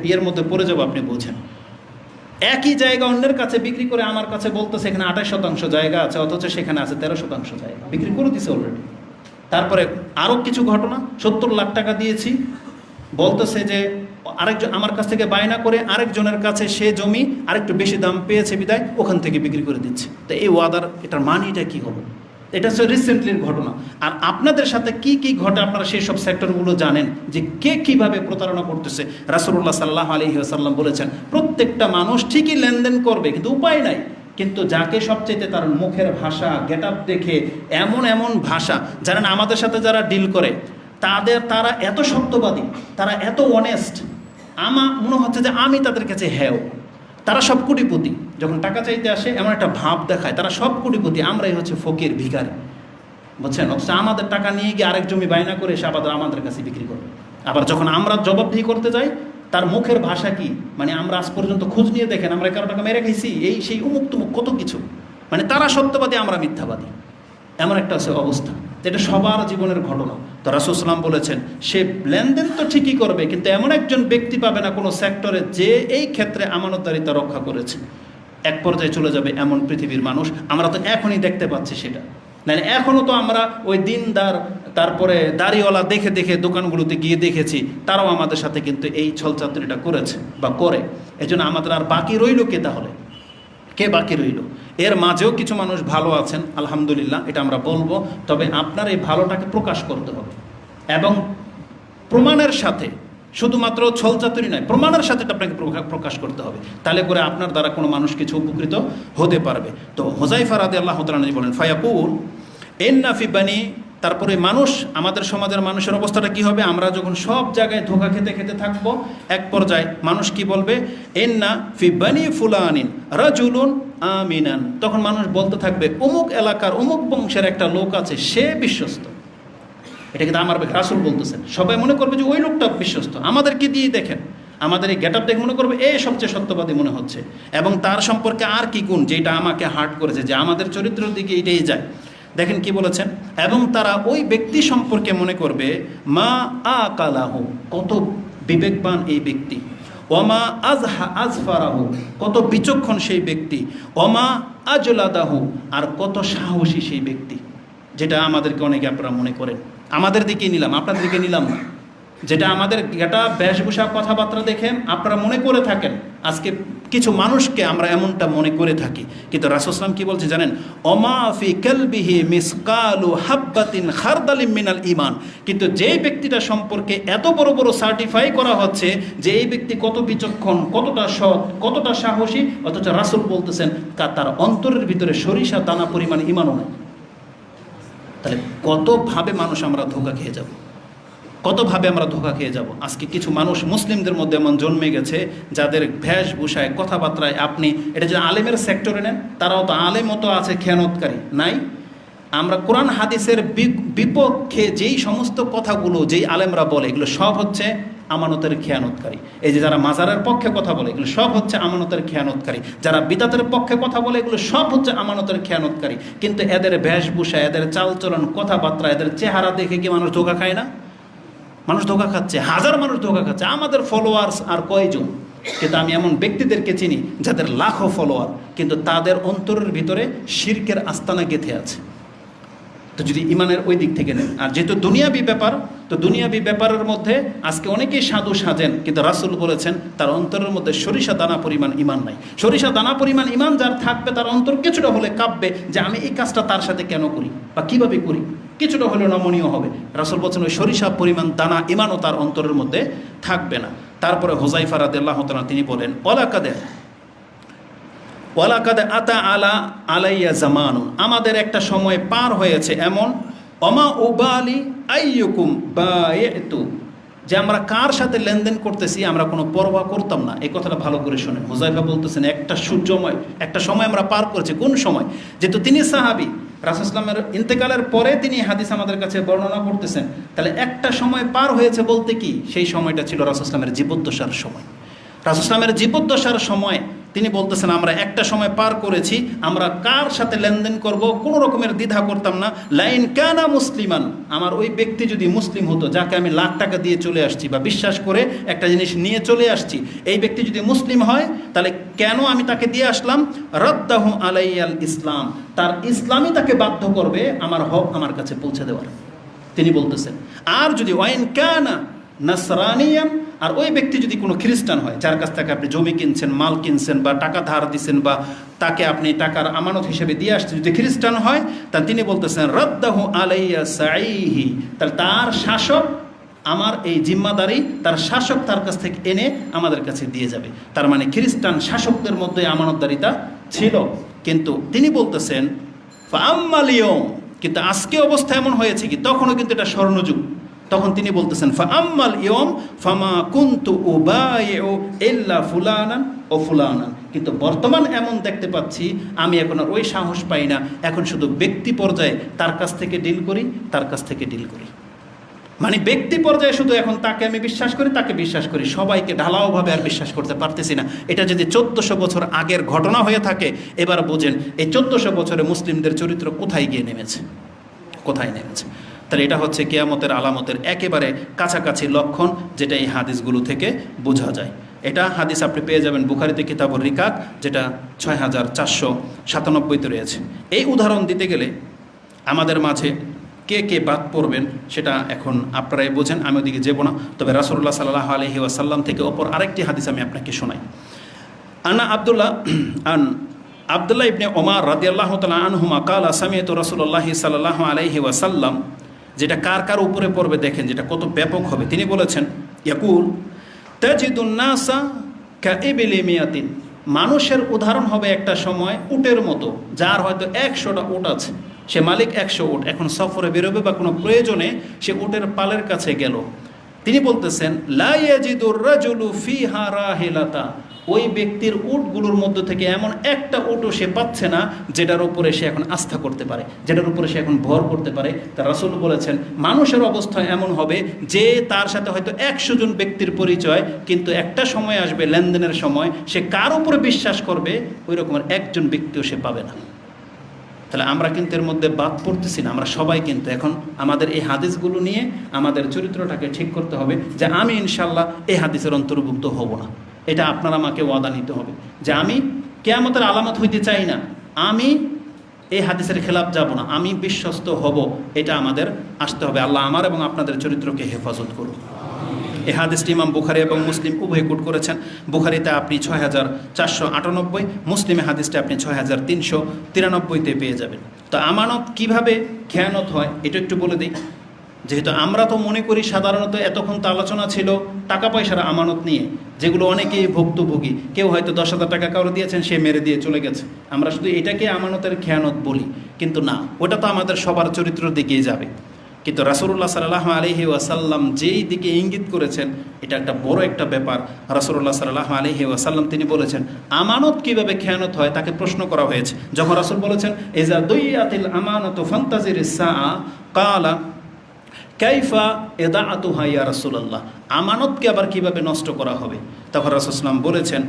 ইয়ের মধ্যে পড়ে যাবো আপনি বোঝেন। একই জায়গা অন্যের কাছে বিক্রি করে আমার কাছে বলতেছে এখানে 28% জায়গা আছে, অথচ সেখানে আছে 13% জায়গা, বিক্রি করে দিছে অলরেডি। তারপরে আরও কিছু ঘটনা, 70 লাখ টাকা দিয়েছি, বলতেছে যে আরেকজন আমার কাছ থেকে বায়না করে আরেকজনের কাছে সে জমি আরেকটু বেশি দাম পেয়েছে বিদায় ওখান থেকে বিক্রি করে দিচ্ছে। তো এই ওয়াদার এটার মানিটা কী হলো? এটা হচ্ছে রিসেন্টলির ঘটনা। আর আপনাদের সাথে কি কি ঘটে আপনারা সেই সব সেক্টরগুলো জানেন, যে কে কীভাবে প্রতারণা করতেছে। রাসূলুল্লাহ সাল্লাল্লাহু আলাইহি ওয়াসাল্লাম বলেছেন প্রত্যেকটা মানুষ ঠিকই লেনদেন করবে, কিন্তু উপায় নাই। কিন্তু যাকে সবচেয়ে তার মুখের ভাষা, গেট আপ দেখে এমন এমন ভাষা, জানেন আমাদের সাথে যারা ডিল করে তারা এত সত্যবাদী, তারা এত অনেস্ট, আমার মনে হচ্ছে যে আমি তাদের কাছে হ্যাও। তারা সব কোটিপতি, যখন টাকা চাইতে আসে এমন একটা ভাব দেখায় তারা সব কোটিপতি, আমরাই হচ্ছে ফকির ভিখারি, বুঝছেন? অথচ আমাদের টাকা নিয়ে গিয়ে আরেক জমি বায়না করে সে আবার আমাদের কাছে বিক্রি করে। আবার যখন আমরা জবাবদিহি করতে যাই তার মুখের ভাষা কি, মানে আমরা আজ পর্যন্ত খোঁজ নিয়ে দেখেন আমরা কারো টাকা মেরে খাইছি, এই সেই উমুক তুমুক কত কিছু, মানে তারা সত্যবাদী আমরা মিথ্যাবাদী, এমন একটা আছে অবস্থা। এটা সবার জীবনের ঘটনা। তো রাসূল সাল্লাল্লাহু আলাইহি ওয়াসাল্লাম বলেছেন সে লেনদেন তো ঠিকই করবে, কিন্তু এমন একজন ব্যক্তি পাবে না কোনো সেক্টরে যে এই ক্ষেত্রে আমানতদারিতা রক্ষা করেছে। এক পর্যায়ে চলে যাবে এমন পৃথিবীর মানুষ, আমরা তো এখনই দেখতে পাচ্ছি সেটা। মানে এখনও তো আমরা ওই দিনদার, তারপরে দাড়িওয়ালা দেখে দেখে দোকানগুলোতে গিয়ে দেখেছি, তারাও আমাদের সাথে কিন্তু এই ছলচাতুরিটা করেছে বা করে। এজন্য আমাদের আর বাকি রইল কে? তাহলে কে বাকি রইল? এর মাঝেও কিছু মানুষ ভালো আছেন, আলহামদুলিল্লাহ, এটা আমরা বলবো। তবে আপনার এই ভালোটাকে প্রকাশ করতে হবে এবং প্রমাণের সাথে, শুধুমাত্র ছলচাতুরি নয়, প্রমাণের সাথে এটা আপনাকে প্রকাশ করতে হবে। তাহলে করে আপনার দ্বারা কোনো মানুষ কিছু উপকৃত হতে পারবে। তো হুযায়ফা রাদিয়াল্লাহু তাআলা বলেন ফায়াকুল ইন্না ফি বানি, তারপরে মানুষ, আমাদের সমাজের মানুষের অবস্থাটা কি হবে? আমরা যখন সব জায়গায় ধোঁকা খেতে খেতে থাকবো, এক পর্যায়ে মানুষ কি বলবে? ইন্না ফি বানি ফুলানিন রাজুলুন আমিনান। তখন মানুষ বলতে থাকবে অমুক এলাকার অমুক বংশের একটা লোক আছে, সে বিশ্বস্ত। এটা কিন্তু আমার রাসূল বলতেছেন। সবাই মনে করবে যে ওই লোকটা বিশ্বস্ত। আমাদেরকে দিয়ে দেখেন, আমাদের এই গেট আপ দেখে মনে করবে এ সবচেয়ে সত্যবাদী মনে হচ্ছে, এবং তার সম্পর্কে আর কি গুণ যেটা আমাকে হার্ট করেছে, যে আমাদের চরিত্রের দিকে এটাই যায়। দেখেন কি বলেছেন, এবং তারা ওই ব্যক্তি সম্পর্কে মনে করবে মা আকালাহু, কত বিবেকবান এই ব্যক্তি, ওমা আজফারাহু, কত বিচক্ষণ সেই ব্যক্তি, ওমা আজলাদাহু, আর কত সাহসী সেই ব্যক্তি। যেটা আমাদেরকে অনেকে আপনারা মনে করেন, আমাদের দিকে নিলাম, আপনাদের দিকে নিলাম না, যেটা আমাদের এটা বেশভূষা কথাবার্তা দেখেন আপনারা মনে করে থাকেন। আজকে কিছু মানুষকে আমরা এমনটা মনে করে থাকি, কিন্তু রাসূল সাল্লাল্লাহু আলাইহি ওয়াসাল্লাম কি বলছে জানেন? ওমা ফি কালবিহি মিসকালু হাববাতিন খারদালিন মিনাল ঈমান। কিন্তু যেই ব্যক্তিটা সম্পর্কে এত বড় বড় সার্টিফাই করা হচ্ছে যে এই ব্যক্তি কত বিচক্ষণ, কতটা সৎ, কতটা সাহসী, অথচ রাসূল বলতেছেন তার অন্তরের ভিতরে সরিষা দানা পরিমাণ ঈমানও নেই। তাহলে কতভাবে মানুষ আমরা ধোঁকা খেয়ে যাব, কতভাবে আমরা ধোঁকা খেয়ে যাব। আজকে কিছু মানুষ মুসলিমদের মধ্যে এমন জন্মে গেছে যাদের বেশভূষায়, কথাবার্তায়, আপনি এটা যে আলেমের সেক্টরে নেন, তারাও তো আলেমও তো আছে খেয়ানতকারী নাই। আমরা কোরআন হাদিসের বিপক্ষে যেই সমস্ত কথাগুলো যেই আলেমরা বলে, এগুলো সব হচ্ছে আমানতের খেয়ানতকারী। এই যে যারা মাজারের পক্ষে কথা বলে, এগুলো সব হচ্ছে আমানতের খেয়ানতকারী। যারা বিদাতের পক্ষে কথা বলে, এগুলো সব হচ্ছে আমানতের খেয়ানতকারী। কিন্তু এদের বেশভূষা, এদের চালচলন, কথাবার্তা, এদের চেহারা দেখে কি মানুষ ধোঁকা খায় না? মানুষ ধোঁকা খাচ্ছে, হাজার মানুষ ধোঁকা খাচ্ছে। আমাদের ফলোয়ার্স আর কয়জন? কিন্তু আমি এমন ব্যক্তিদেরকে চিনি যাদের লাখো ফলোয়ার, কিন্তু তাদের অন্তরের ভিতরে শিরকের আস্তানা গেঁথে আছে। তো যদি ইমানের ওই দিক থেকে নেন, আর যেহেতু দুনিয়াবি ব্যাপার, তো দুনিয়াবি ব্যাপারের মধ্যে আজকে অনেকেই সাধু সাজেন, কিন্তু রাসূল বলেছেন তার অন্তরের মধ্যে সরিষা দানা পরিমাণ ইমান নাই। সরিষা দানা পরিমাণ ইমান যার থাকবে, তার অন্তর কিছুটা হলে কাঁপবে যে আমি এই কাজটা তার সাথে কেন করি বা কিভাবে করি, কিছুটা হলেও নমনীয় হবে। রাসূল বলছেন ওই সরিষা পরিমাণ দানা ইমানও তার অন্তরের মধ্যে থাকবে না। তারপরে হুযায়ফা রাদিয়াল্লাহু তাআলা তিনি বলেন ওয়ালাকাদ আতা আলাইয়া জামানুন, আমাদের একটা সময় পার হয়েছে এমন, অমা উবালি আইয়ুকুম বায়তু, যে আমরা কার সাথে লেনদেন করতেছি আমরা কোনো পরোয়া করতাম না। এই কথাটা ভালো করে শোনেন। হুযায়ফা বলতেছেন একটা সময় আমরা পার করেছি। কোন সময়? যেহেতু তিনি সাহাবী, রাসূল সাল্লাল্লাহু আলাইহি ওয়াসাল্লামের ইন্তেকালের পরে তিনি হাদিস আমাদের কাছে বর্ণনা করতেছেন। তাহলে একটা সময় পার হয়েছে বলতে কি, সেই সময়টা ছিল রাসূল সাল্লাল্লাহু আলাইহি ওয়াসাল্লামের জীবদ্দশার সময়। রাসূল সাল্লাল্লাহু আলাইহি ওয়াসাল্লামের জীবদ্দশার সময় তিনি বলতেছেন আমরা একটা সময় পার করেছি, আমরা কার সাথে লেনদেন করব কোনো রকমের দ্বিধা করতাম না। লাইন কানা মুসলিমান, আমার ওই ব্যক্তি যদি মুসলিম হতো, যাকে আমি লাখ টাকা দিয়ে চলে আসছি বা বিশ্বাস করে একটা জিনিস নিয়ে চলে আসছি, এই ব্যক্তি যদি মুসলিম হয় তাহলে কেন আমি তাকে দিয়ে আসলাম? রাদ্দাহু আলাইয়াল ইসলাম, তার ইসলামই তাকে বাধ্য করবে আমার হক আমার কাছে পৌঁছে দেওয়ার। তিনি বলতেছেন আর যদি ওয়াইন কানা নাসরানিয়ান, আর ওই ব্যক্তি যদি কোনো খ্রিস্টান হয়, যার কাছ থেকে আপনি জমি কিনছেন, মাল কিনছেন বা টাকা ধার দিচ্ছেন বা তাকে আপনি টাকার আমানত হিসেবে দিয়ে আসছেন, যদি খ্রিস্টান হয় তাহলে তিনি বলতেছেন রাদ্দাহু আলাইয়া সাইহি, তাহলে তার শাসক আমার এই জিম্মাদারি, তার শাসক তার কাছ থেকে এনে আমাদের কাছে দিয়ে যাবে। তার মানে খ্রিস্টান শাসকদের মধ্যে আমানতদারিতা ছিল। কিন্তু তিনি বলতেছেন ফাআম্মালিয়ম, কিন্তু আজকে অবস্থা এমন হয়েছে কি, তখনও কিন্তু এটা স্বর্ণযুগ, তখন তিনি বলতেছেন ফাআম্মাল ইয়ম ফামা কুনতু উবাইউ ইল্লা ফুলানান ও ফুলানান, কিন্তু বর্তমান এমন দেখতে পাচ্ছি আমি এখন আর ওই সাহস পাই না, এখন শুধু ব্যক্তি পর্যায়ে তার কাছ থেকে ডিল করি, তার কাছ থেকে ডিল করি। মানে ব্যক্তি পর্যায়ে শুধু এখন তাকে আমি বিশ্বাস করি, তাকে বিশ্বাস করি, সবাইকে ঢালাওভাবে আর বিশ্বাস করতে পারতেছি না। এটা যদি 1400 বছর আগের ঘটনা হয়ে থাকে, এবার বোঝেন এই 1400 বছরে মুসলিমদের চরিত্র কোথায় গিয়ে নেমেছে, কোথায় নেমেছে। তাহলে এটা হচ্ছে কিয়ামতের আলামতের একেবারে কাছাকাছি লক্ষণ, যেটা এই হাদিসগুলো থেকে বোঝা যায়। এটা হাদিস আপনি পেয়ে যাবেন বুখারীতে কিতাবুর রিকাক, যেটা 6497 রয়েছে। এই উদাহরণ দিতে গেলে আমাদের মাঝে কে কে বাদ পড়বেন সেটা এখন আপনারাই বোঝেন, আমি ওদিকে যাব না। তবে রাসূলুল্লাহ সাল্লাল্লাহু আলাইহি ওয়াসাল্লাম থেকে অপর আরেকটি হাদিস আমি আপনাকে শোনাই। আব্দুল্লাহ ইবনে ওমর রাদিয়াল্লাহু তাআলা আনহুমা ক্বালা সামি'তু রাসূলুল্লাহি সাল্লাল্লাহু আলাইহি ওয়াসাল্লাম, যেটা কার কার উপরে পড়বে দেখেন, যেটা কত ব্যাপক হবে। তিনি বলেছেন ইয়াকুল তাজিদুন নাসা কাইবিলি মিয়াতিন, মানুষের উদাহরণ হবে একটা সময় উটের মতো, যার হয়তো 100টা উট আছে, সে মালিক 100 উট, এখন সফরে বেরোবে বা কোনো প্রয়োজনে সে উটের পালের কাছে গেল। তিনি বলতেছেন লা ইয়াজিদুর রাজুলু ফিহা রাহিলাতা, ওই ব্যক্তির উটগুলোর মধ্যে থেকে এমন একটা উটও সে পাচ্ছে না যেটার উপরে সে এখন আস্থা করতে পারে, যেটার উপরে সে এখন ভর করতে পারে। তা রাসূল বলেছেন মানুষের অবস্থা এমন হবে যে তার সাথে হয়তো 100 জন ব্যক্তির পরিচয়, কিন্তু একটা সময় আসবে লেনদেনের সময়, সে কার উপরে বিশ্বাস করবে ওই রকমের একজন ব্যক্তিও সে পাবে না। তাহলে আমরা কিন্তু এর মধ্যে বাদ পড়তেছি না, আমরা সবাই কিন্তু এখন আমাদের এই হাদিসগুলো নিয়ে আমাদের চরিত্রটাকে ঠিক করতে হবে, যে আমি ইনশাল্লাহ এই হাদিসের অন্তর্ভুক্ত হব না। এটা আপনার আমাকে ওয়াদা নিতে হবে যে আমি কিয়ামতের আলামত হইতে চাই না, আমি এই হাদিসের খেলাফ যাব না, আমি বিশ্বস্ত হব, এটা আমাদের আসতে হবে। আল্লাহ আমার এবং আপনাদের চরিত্রকে হেফাজত করুন। এই হাদিসটি ইমাম বুখারী এবং মুসলিম উভয় কোট করেছেন। বুখারীতে আপনি 6498, মুসলিমে হাদিসটা আপনি 6393-তে পেয়ে যাবেন। তো আমানত কিভাবে খেয়ানত হয় এটা একটু বলে দিই। যেহেতু আমরা তো মনে করি সাধারণত, এতক্ষণ তো আলোচনা ছিল টাকা পয়সার আমানত নিয়ে, যেগুলো অনেকেই ভুক্তভোগী, কেউ হয়তো 10,000 টাকা কারো দিয়েছেন, সে মেরে দিয়ে চলে গেছে, আমরা শুধু এটাকে আমানতের খেয়ানত বলি, কিন্তু না, ওটা তো আমাদের সবার চরিত্রের দিকেই যাবে। কিন্তু রাসূলুল্লাহ সাল্লাল্লাহু আলাইহি ওয়াসাল্লাম যেই দিকে ইঙ্গিত করেছেন, এটা একটা বড় একটা ব্যাপার। রাসূলুল্লাহ সাল্লাল্লাহু আলাইহি ওয়াসাল্লাম তিনি বলেছেন আমানত কিভাবে খেয়ানত হয়, তাকে প্রশ্ন করা হয়েছে। যখন রাসূল বলেছেন ইজা দুইয়াতিল আমানাতু ফান্তাজিরিস সাআ ক্বালা কাইফা ইদাআতুহা ইয়া রাসূলুল্লাহ, আমানতকে আবার কিভাবে নষ্ট করা হবে? তখন রাসূল সাল্লাল্লাহু আলাইহি বলেছেন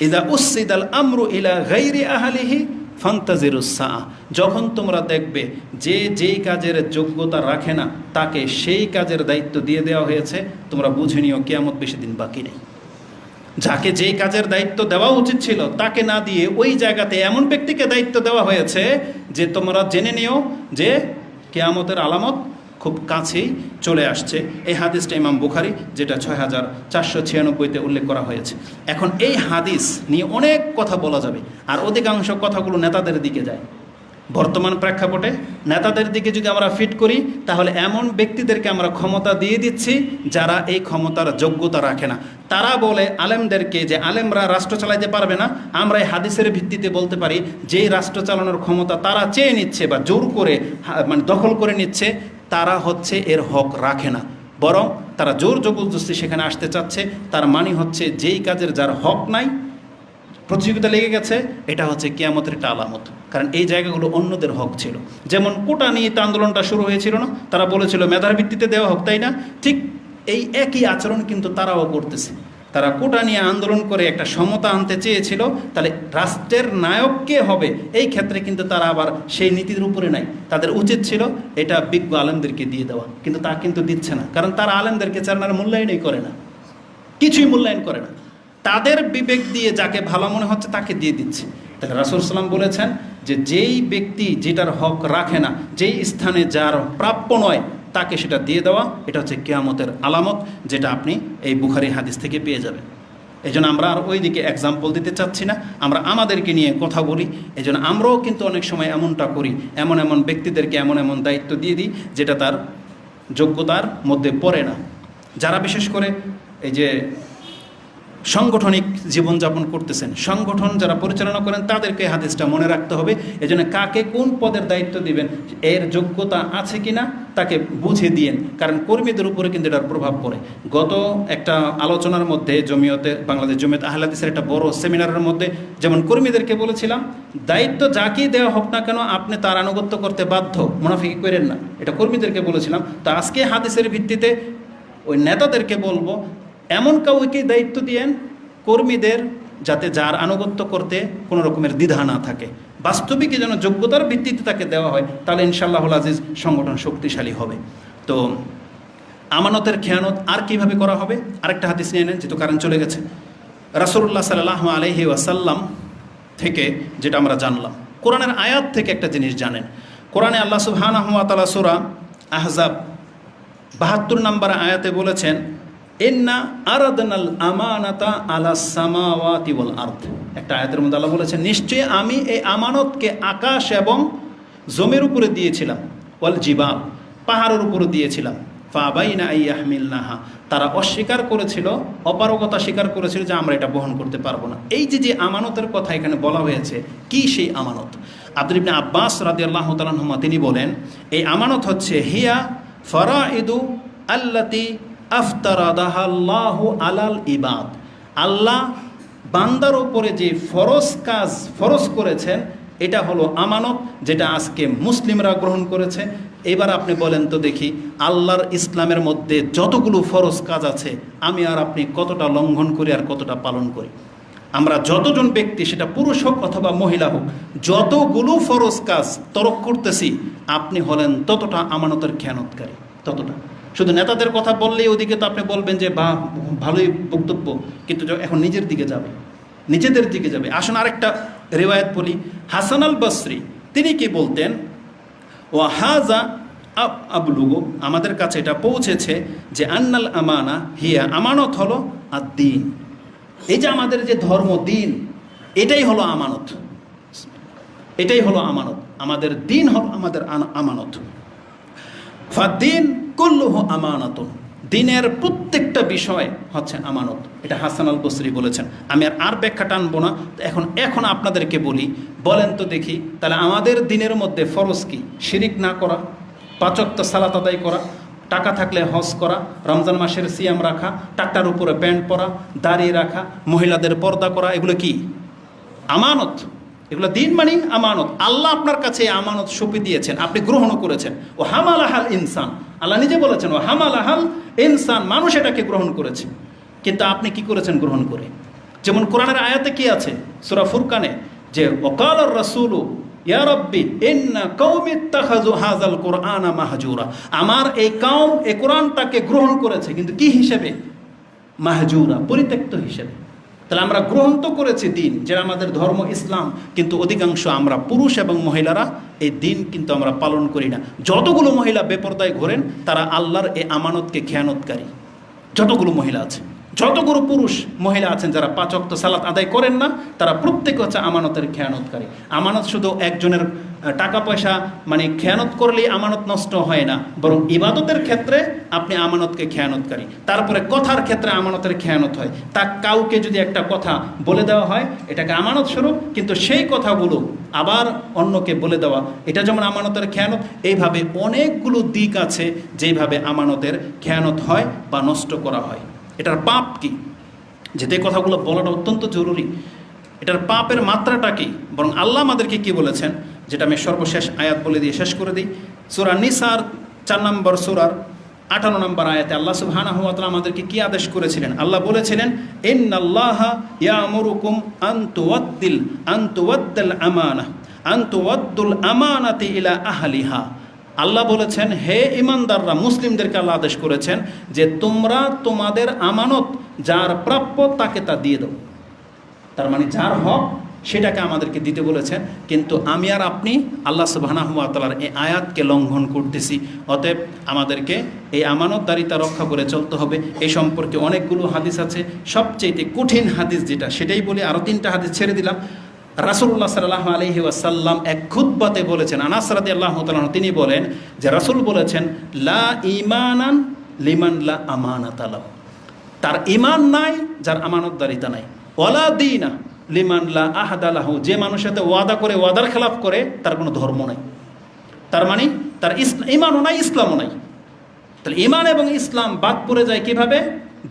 ইজা উসসিদাল আমরু ইলা গায়রি আহলিহি ফান্তাজিরুস সাআ, যখন তোমরা দেখবে যে যেই কাজের যোগ্যতা রাখে না তাকে সেই কাজের দায়িত্ব দিয়ে দেওয়া হয়েছে, তোমরা বুঝে নিও কিয়ামত বেশি দিন বাকি নেই। যাকে যেই কাজের দায়িত্ব দেওয়া উচিত ছিল তাকে না দিয়ে ওই জায়গাতে এমন ব্যক্তিকে দায়িত্ব দেওয়া হয়েছে যে তোমরা জেনে নিও যে কিয়ামতের আলামত খুব কাছেই চলে আসছে। এই হাদিসটা ইমাম বুখারী, যেটা 6496-তে উল্লেখ করা হয়েছে। এখন এই হাদিস নিয়ে অনেক কথা বলা যাবে, আর অধিকাংশ কথাগুলো নেতাদের দিকে যায়। বর্তমান প্রেক্ষাপটে নেতাদের দিকে যদি আমরা ফিট করি, তাহলে এমন ব্যক্তিদেরকে আমরা ক্ষমতা দিয়ে দিচ্ছি যারা এই ক্ষমতার যোগ্যতা রাখে না। তারা বলে আলেমদেরকে যে আলেমরা রাষ্ট্র চালাইতে পারবে না। আমরা এই হাদিসের ভিত্তিতে বলতে পারি যেই রাষ্ট্র চালানোর ক্ষমতা তারা চেয়ে নিচ্ছে বা জোর করে মানে দখল করে নিচ্ছে, তারা হচ্ছে এর হক রাখে না, বরং তারা জোর জবরদস্তি সেখানে আসতে চাচ্ছে। তার মানে হচ্ছে যেই কাজের যার হক নাই, প্রতিযোগিতা লেগে গেছে, এটা হচ্ছে কিয়ামতের একটা আলামত। কারণ এই জায়গাগুলো অন্যদের হক ছিল। যেমন কোটা নিয়ে আন্দোলনটা শুরু হয়েছিল না, তারা বলেছিল মেধার ভিত্তিতে দেওয়া হোক, তাই না? ঠিক এই একই আচরণ কিন্তু তারাও করতেছে। তারা কোটা নিয়ে আন্দোলন করে একটা সমতা আনতে চেয়েছিল, তাহলে রাষ্ট্রের নায়ক কে হবে এই ক্ষেত্রে কিন্তু তারা আবার সেই নীতির উপরে নাই। তাদের উচিত ছিল এটা বিজ্ঞ আলেমদেরকে দিয়ে দেওয়া, কিন্তু তা কিন্তু দিচ্ছে না, কারণ তারা আলেমদেরকে চার মূল্যায়নই করে না, কিছুই মূল্যায়ন করে না। তাদের বিবেক দিয়ে যাকে ভালো মনে হচ্ছে তাকে দিয়ে দিচ্ছে। তাহলে রাসূল সাল্লাল্লাহু আলাইহি ওয়াসাল্লাম বলেছেন যে যেই ব্যক্তি যেটার হক রাখে না, যেই স্থানে যার প্রাপ্য নয় তাকে সেটা দিয়ে দেওয়া, এটা হচ্ছে কিয়ামতের আলামত, যেটা আপনি এই বুখারী হাদিস থেকে পেয়ে যাবেন। এই জন্য আমরা আর ওই দিকে এক্সাম্পল দিতে চাচ্ছি না, আমরা আমাদেরকে নিয়ে কথা বলি। এই জন্য আমরাও কিন্তু অনেক সময় এমনটা করি, এমন এমন ব্যক্তিদেরকে এমন এমন দায়িত্ব দিয়ে দিই যেটা তার যোগ্যতার মধ্যে পড়ে না। যারা বিশেষ করে এই যে সাংগঠনিক জীবনযাপন করতেছেন, সংগঠন যারা পরিচালনা করেন, তাদেরকে হাদিসটা মনে রাখতে হবে। এই জন্য কাকে কোন পদের দায়িত্ব দিবেন, এর যোগ্যতা আছে কি না তাকে বুঝে দিয়েন, কারণ কর্মীদের উপরে কিন্তু এটার প্রভাব পড়ে। গত একটা আলোচনার মধ্যে বাংলাদেশ জমিয়ত আহলে হাদিসের একটা বড় সেমিনারের মধ্যে যেমন কর্মীদেরকে বলেছিলাম, দায়িত্ব যাকেই দেওয়া হোক না কেন আপনি তার আনুগত্য করতে বাধ্য, মুনাফিকি করেন না, এটা কর্মীদেরকে বলেছিলাম। তো আজকে হাদিসের ভিত্তিতে ওই নেতাদেরকে বলবো, এমন কাউকে দায়িত্ব দিয়েন কর্মীদের যাতে যার আনুগত্য করতে কোনো রকমের দ্বিধা না থাকে, বাস্তবিক যেন যোগ্যতার ভিত্তিতে তাকে দেওয়া হয়, তাহলে ইনশাআল্লাহুল আজিজ সংগঠন শক্তিশালী হবে। তো আমানতের খেয়ানত আর কিভাবে করা হবে, আরেকটা হাদিস নিয়ে নেন, যেহেতু কারণ চলে গেছে। রাসূলুল্লাহ সাল্লাল্লাহু আলাইহি ওয়াসাল্লাম থেকে যেটা আমরা জানলাম, কোরআনের আয়াত থেকে একটা জিনিস জানেন। কোরআনে আল্লাহ সুবহানাহু ওয়া তাআলা সূরা আহজাব ৭২ নম্বর আয়াতে বলেছেন, ইন্না আরাদনাল আমানাতা আলাস সামাওয়াতি ওয়াল আরদ। একটা আয়াতের মধ্যে আল্লাহ বলেছেন, নিশ্চয়ই আমি এই আমানতকে আকাশ এবং জমির উপরে দিয়েছিলাম, ওয়াল জিবাল, পাহাড়ের উপরে দিয়েছিলাম, ফাবাইনা আইয়াহমিলনাহা, তারা অস্বীকার করেছিল, অপারগতা স্বীকার করেছিল যে আমরা এটা বহন করতে পারবো না। এই যে আমানতের কথা এখানে বলা হয়েছে, কি সেই আমানত? আব্দুল ইবনে আব্বাস রাদিয়াল্লাহু তাআলা আনহুমা তিনি বলেন, এই আমানত হচ্ছে হিয়া ফারাইদু আল্লাতি আফতারাদাহাল্লাহু আলাল ইবাদ, আল্লাহ বান্দার উপরে যে ফরজ করেছেন এটা হলো আমানত, যেটা আজকে মুসলিমরা গ্রহণ করেছে। এবার আপনি বলেন তো দেখি, আল্লাহর ইসলামের মধ্যে যতগুলো ফরজ কাজ আছে আমি আর আপনি কতটা লঙ্ঘন করি আর কতটা পালন করি? আমরা যতজন ব্যক্তি, সেটা পুরুষ হোক অথবা মহিলা হোক, যতগুলো ফরজ কাজ তরক করতেছি, আপনি হলেন ততটা আমানতের খেয়ানতকারী, ততটা। শুধু নেতাদের কথা বললেই ওদিকে তো আপনি বলবেন যে বা ভালোই বক্তব্য, কিন্তু এখন নিজের দিকে যাবে, নিজেদের দিকে যাবে। আসুন আরেকটা রিওয়ায়াত বলি। হাসান আল বসরি তিনি কি বলতেন, ও হাজা আবলুগু, আমাদের কাছে এটা পৌঁছেছে যে আন্নাল আমানা হিয়া, আমানত হলো আদ-দ্বীন, এই যে আমাদের যে ধর্ম দিন, এটাই হলো আমানত, এটাই হলো আমানত, আমাদের দিন হলো আমাদের আমানত। ফাদ্দীন কুল্লুহু আমানাতুন, দিনের প্রত্যেকটা বিষয় হচ্ছে আমানত। এটা হাসান আল বসরি বলেছেন। আমি আর ব্যাখ্যা টানবো না। এখন আপনাদেরকে বলি, বলেন তো দেখি, তাহলে আমাদের দিনের মধ্যে ফরজ কি? শিরিক না করা, ৫ ওয়াক্ত সালাত আদায় করা, টাকা থাকলে হজ করা, রমজান মাসের সিয়াম রাখা, টাকটার উপরে প্যান্ট পরা, দাড়ি রাখা, মহিলাদের পর্দা করা, এগুলো কি? আমানত। এগুলো দিন মানে আমানত। আল্লাহ আপনার কাছে আমানত সঁপে দিয়েছেন, আপনি গ্রহণও করেছেন। ও হামালাহাল ইনসান, আল্লাহ নিজে বলেছেন, ও হামালাহাল ইনসান, মানুষ এটাকে গ্রহণ করেছে। কিন্তু আপনি কি করেছেন গ্রহণ করে? যেমন কোরআনের আয়াতে কি আছে সূরা ফুরকানে, যে ওয়াকালার রাসূলু ইয়া রাব্বি ইন্না কওমি ইত্তাখাযু হাযাল কুরআনা মাহজুরা, আমার এই কওম এই কোরআনটাকে গ্রহণ করেছে, কিন্তু কি হিসেবে? মাহজুরা, পরিত্যক্ত হিসেবে। তাহলে আমরা গ্রহণ তো করেছি দিন, যেটা আমাদের ধর্ম ইসলাম, কিন্তু অধিকাংশ আমরা পুরুষ এবং মহিলারা এই দিন কিন্তু আমরা পালন করি না। যতগুলো মহিলা বেপরদায় ঘোরেন তারা আল্লাহর এই আমানতকে খেয়ানতকারী। যতগুলো মহিলা আছে, যতগুলো পুরুষ মহিলা আছেন যারা ৫ ওয়াক্ত সালাত আদায় করেন না, তারা প্রত্যেকে হচ্ছে আমানতের খেয়ানতকারী। আমানত শুধু একজনের টাকা পয়সা মানে খেয়ানত করলেই আমানত নষ্ট হয় না, বরং ইবাদতের ক্ষেত্রে আপনি আমানতকে খেয়ানতকারী। তারপরে কথার ক্ষেত্রে আমানতের খেয়ানত হয়। তা কাউকে যদি একটা কথা বলে দেওয়া হয়, এটাকে আমানত স্বরূপ, কিন্তু সেই কথাগুলো আবার অন্যকে বলে দেওয়া, এটা যেমন আমানতের খেয়ানত। এইভাবে অনেকগুলো দিক আছে যেইভাবে আমানতের খেয়ানত হয় বা নষ্ট করা হয়। এটার পাপ কি, যেতে কথাগুলো বলাটা অত্যন্ত জরুরি। এটার পাপের মাত্রাটা কি, বরং আল্লাহ আমাদেরকে কি বলেছেন, যেটা আমি সর্বশেষ আয়াত বলে দিয়ে শেষ করে দিই। সূরা নিসার ৪ নম্বর সূরার 58 নম্বর আয়াতে আল্লাহ সুবহানাহু ওয়া তাআলা আমাদেরকে কি আদেশ করেছিলেন? আল্লাহ বলেছিলেন, ইন্নাল্লাহা ইয়ামুরুকুম আন তুওয়াদ্দুল আমানাতি ইলা আহলিহা। আল্লাহ বলেছেন, হে ইমানদাররা, মুসলিমদেরকে আল্লাহ আদেশ করেছেন যে তোমরা তোমাদের আমানত যার প্রাপ্য তাকে তা দিয়ে দাও। তার মানে যার হক সেটাকে আমাদেরকে দিতে বলেছেন। কিন্তু আমি আর আপনি আল্লাহ সুবহানাহু ওয়া তাআলার এই আয়াতকে লঙ্ঘন করতেছি। অতএব আমাদেরকে এই আমানতদারিতা রক্ষা করে চলতে হবে। এই সম্পর্কে অনেকগুলো হাদিস আছে। সবচেয়ে কঠিন হাদিস যেটা, সেটাই বলে আরও 3টা হাদিস ছেড়ে দিলাম। রাসূলুল্লাহ সাল্লাল্লাহু আলাইহি ওয়াসাল্লাম এক খুতবাতে বলেছেন, আনাস রাদিয়াল্লাহু তাআলা তিনি বলেন যে রাসূল বলেছেন, লা ঈমানান লিমান লা আমানাতা লাহু। তার ঈমান নাই যার আমানতদারিতা নাই। ওয়ালা দীনা লিমান লা আহদা লাহু। যে মানুষের সাথে ওয়াদা করে ওয়াদার খেলাফ করে তার কোনো ধর্ম নাই। তার মানে তার ঈমানও নাই, ইসলামও নাই। তাহলে ঈমান এবং ইসলাম বাদ পড়ে যায় কিভাবে?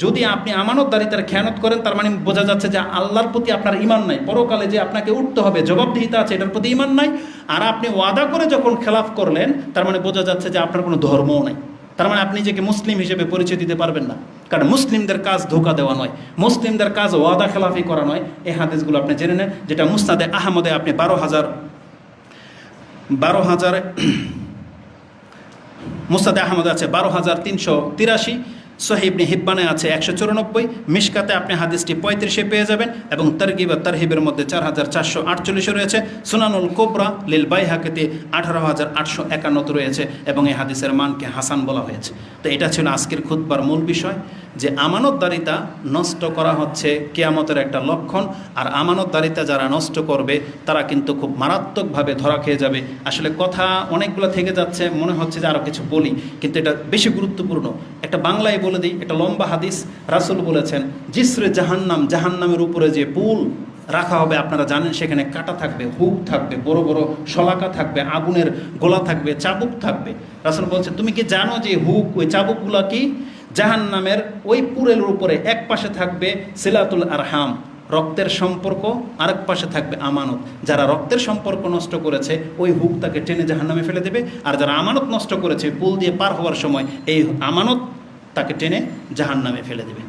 যদি আপনি আমানতদারিতার খেয়ানত করেন, তার মানে বোঝা যাচ্ছে যে আল্লাহর প্রতি আপনার ঈমান নাই। পরকালে যে আপনাকে উঠতে হবে, জবাবদিহিতা আছে, এটার প্রতি ঈমান নাই। আর আপনি ওয়াদা করে যখন খেলাফ করলেন, তার মানে বোঝা যাচ্ছে যে আপনার কোনো ধর্মও নাই। তার মানে আপনি নিজেকে মুসলিম হিসেবে পরিচয় দিতে পারবেন না। কারণ মুসলিমদের কাজ ধোঁকা দেওয়া নয়, মুসলিমদের কাজ ওয়াদা খেলাফি করা নয়। এই হাদিসগুলো আপনি জেনে নেন, যেটা মুসনাদে আহমদে আপনি 12,000 মুসনাদে আহমদে আছে 12,383, সহিহ ইবনে হিব্বানে আছে 194, মিশকাতে আপনি হাদিসটি 35-এ পেয়ে যাবেন, এবং তারগিব আর তারহিবের মধ্যে 4,448 রয়েছে। সুনানুল কুবরা লিল বাইহাকিতে 18,851 রয়েছে, এবং এই হাদিসের মানকে হাসান বলা হয়েছে। তো এটা ছিল আজকের খুতবার মূল বিষয়, যে আমানতদারিতা নষ্ট করা হচ্ছে কিয়ামতের একটা লক্ষণ। আর আমানতদারিতা যারা নষ্ট করবে তারা কিন্তু খুব মারাত্মকভাবে ধরা খেয়ে যাবে। আসলে কথা অনেকগুলো থেকে যাচ্ছে, মনে হচ্ছে যে আরও কিছু বলি, কিন্তু এটা বেশি গুরুত্বপূর্ণ। একটা বাংলায় বলে দিই, এটা লম্বা হাদিস। রাসূল বলেছেন, জিসরে জাহান্নাম, জাহান্নামের উপরে যে পুল রাখা হবে আপনারা জানেন, সেখানে কাঁটা থাকবে, হুক থাকবে, বড় বড় শলাকা থাকবে, আগুনের গোলা থাকবে, চাবুক থাকবে। রাসূল বলছে, তুমি কি জানো যে হুক, ওই চাবুকগুলো কি? জাহান্নামের ওই পুরের উপরে এক পাশে থাকবে সিলাতুল আরহাম, রক্তের সম্পর্ক, আরেক পাশে থাকবে আমানত। যারা রক্তের সম্পর্ক নষ্ট করেছে ওই হুক তাকে টেনে জাহান্নামে ফেলে দেবে, আর যারা আমানত নষ্ট করেছে পুল দিয়ে পার হওয়ার সময় এই আমানত তাকে টেনে জাহান্নামে ফেলে দেবে।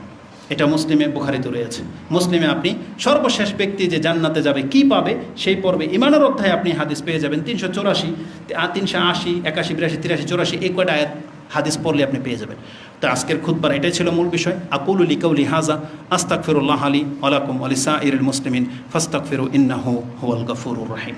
এটা মুসলিমে বুখারীতে রয়েছে। মুসলিমে আপনি সর্বশেষ ব্যক্তি যে জান্নাতে যাবে কি পাবে সেই পর্বে ঈমানের অধ্যায়ে আপনি হাদিস পেয়ে যাবেন 384, 380, 81, 82, 83, 84, এই কয়টা আয়াত হাদিস পড়লে আপনি পেয়ে যাবেন। তো আজকের খুতবার এটাই ছিল মূল বিষয়। আকুলু লিকাউলি হাযা আস্তাগফিরুল্লাহ লি ওয়া লাকুম ওয়া লিসাইরিল মুসলিমিন ফাস্তাগফিরু ইন্নাহু হুয়াল গফুরুর রহিম।